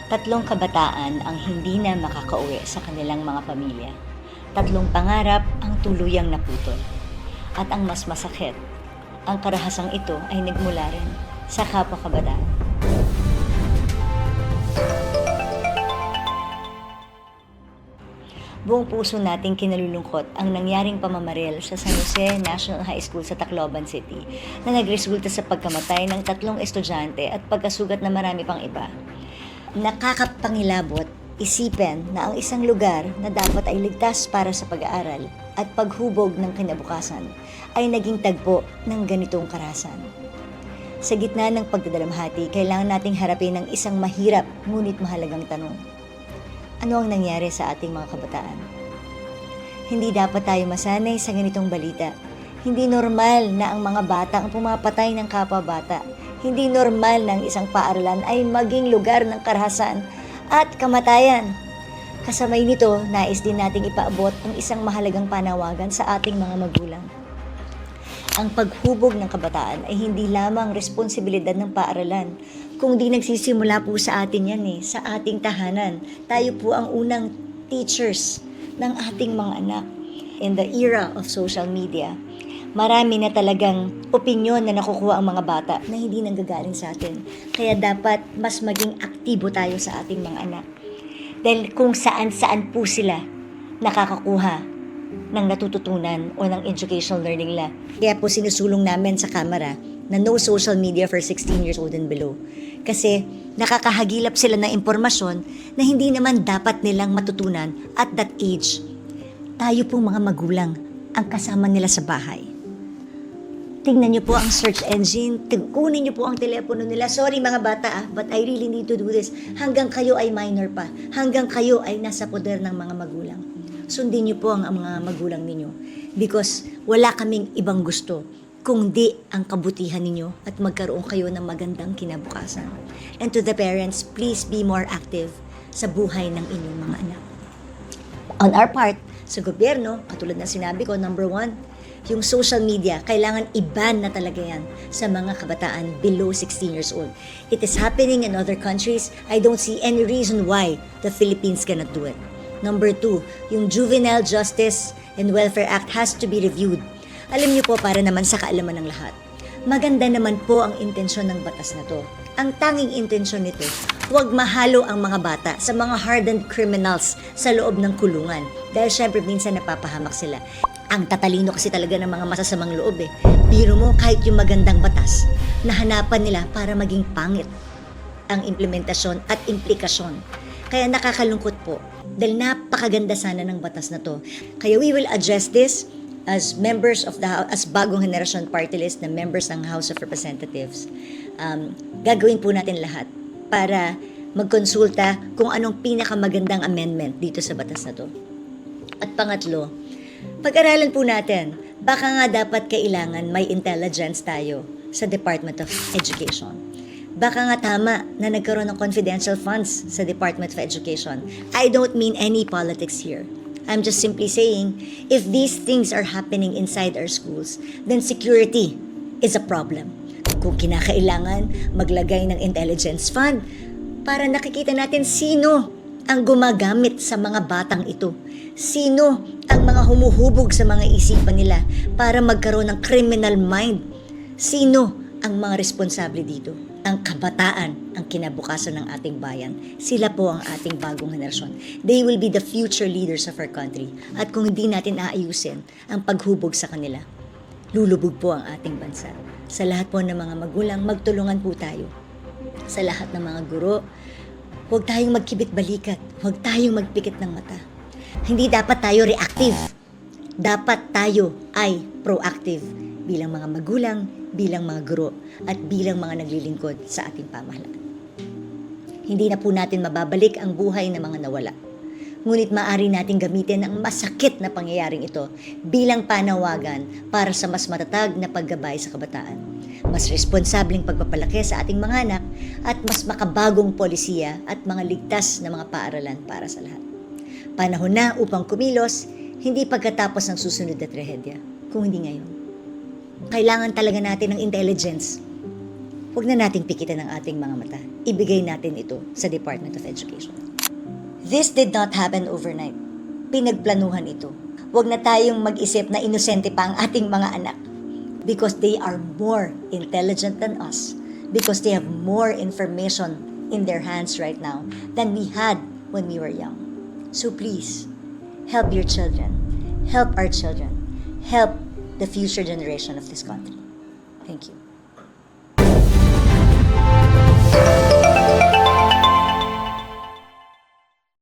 Tatlong kabataan ang hindi na makakauwi sa kanilang mga pamilya. Tatlong pangarap ang tuluyang naputol. At ang mas masakit, ang karahasang ito ay nagmula rin sa kapwa kabataan. Buong puso nating kinalulungkot ang nangyaring pamamaril sa San Jose National High School sa Tacloban City na nagresulta sa pagkamatay ng tatlong estudyante at pagkasugat na marami pang iba. Nakakapangilabot isipin na ang isang lugar na dapat ay ligtas para sa pag-aaral at paghubog ng kinabukasan ay naging tagpo ng ganitong karahasan. Sa gitna ng pagdadalamhati, kailangan nating harapin ang isang mahirap ngunit mahalagang tanong. Ano ang nangyari sa ating mga kabataan? Hindi dapat tayo masanay sa ganitong balita. Hindi normal na ang mga bata ang pumapatay ng kapwa bata. Hindi normal na ang isang paaralan ay maging lugar ng karahasan at kamatayan. Kasamay nito, nais din nating ipaabot ang isang mahalagang panawagan sa ating mga magulang. Ang paghubog ng kabataan ay hindi lamang responsibilidad ng paaralan, kundi nagsisimula po sa atin yan sa ating tahanan. Tayo po ang unang teachers ng ating mga anak. In the era of social media, marami na talagang opinyon na nakukuha ang mga bata na hindi nanggagaling sa atin. Kaya dapat mas maging aktibo tayo sa ating mga anak. Dahil kung saan-saan po sila nakakakuha ng natututunan o ng educational learning nila. Kaya po sinusulong namin sa Kamara na no social media for 16 years old and below. Kasi nakakahagilap sila ng impormasyon na hindi naman dapat nilang matutunan at that age. Tayo pong mga magulang ang kasama nila sa bahay. Tingnan niyo po ang search engine, kunin niyo po ang telepono nila. Sorry mga bata but I really need to do this. Hanggang kayo ay minor pa. Hanggang kayo ay nasa poder ng mga magulang. Sundin niyo po ang mga magulang ninyo because wala kaming ibang gusto kundi ang kabutihan ninyo at magkaroon kayo ng magandang kinabukasan. And to the parents, please be more active sa buhay ng inyong mga anak. On our part, sa gobyerno, katulad ng sinabi ko, number 1, yung social media, kailangan i-ban na talaga yan sa mga kabataan below 16 years old. It is happening in other countries. I don't see any reason why the Philippines cannot do it. Number 2, yung Juvenile Justice and Welfare Act has to be reviewed. Alam niyo po, para naman sa kaalaman ng lahat, maganda naman po ang intensyon ng batas na to. Ang tanging intensyon nito, huwag mahalo ang mga bata sa mga hardened criminals sa loob ng kulungan. Dahil syempre minsan napapahamak sila. Ang tatalino kasi talaga ng mga masasamang loob Biro mo kahit yung magandang batas, nahanapan nila para maging pangit ang implementasyon at implikasyon. Kaya nakakalungkot po dahil napakaganda sana ng batas na to. Kaya we will address this as members of the House, as bagong henerasyon party list na members ng House of Representatives. Gagawin po natin lahat para magkonsulta kung anong pinakamagandang amendment dito sa batas na to. At pangatlo, pag-aralan po natin, baka nga dapat kailangan may intelligence tayo sa Department of Education. Baka nga tama na nagkaroon ng confidential funds sa Department of Education. I don't mean any politics here. I'm just simply saying, if these things are happening inside our schools, then security is a problem. Kung kinakailangan, maglagay ng intelligence fund para nakikita natin sino ang gumagamit sa mga batang ito. Sino ang mga humuhubog sa mga isipan nila para magkaroon ng criminal mind. Sino ang mga responsable dito? Ang kabataan, ang kinabukasan ng ating bayan. Sila po ang ating bagong henerasyon. They will be the future leaders of our country. At kung hindi natin aayusin ang paghubog sa kanila, lulubog po ang ating bansa. Sa lahat po ng mga magulang, magtulungan po tayo. Sa lahat ng mga guro, huwag tayong magkibit-balikat. Huwag tayong magpikit ng mata. Hindi dapat tayo reactive. Dapat tayo ay proactive bilang mga magulang, bilang mga guro, at bilang mga naglilingkod sa ating pamahalaan. Hindi na po natin mababalik ang buhay ng mga nawala. Ngunit maaari natin gamitin ang masakit na pangyayaring ito bilang panawagan para sa mas matatag na paggabay sa kabataan, mas responsableng pagpapalaki sa ating mga anak, at mas makabagong polisiya at mga ligtas na mga paaralan para sa lahat. Panahon na upang kumilos, hindi pagkatapos ng susunod na trahedya, kung hindi ngayon. Kailangan talaga natin ng intelligence Huwag na nating pikitan ang ating mga mata. Ibigay natin ito sa Department of Education. This did not happen overnight. Pinagplanuhan ito. Huwag na tayong mag-isip na inosente pa ang ating mga anak. Because they are more intelligent than us. Because they have more information in their hands right now than we had when we were young. So please, help your children. Help our children. Help the future generation of this country. Thank you.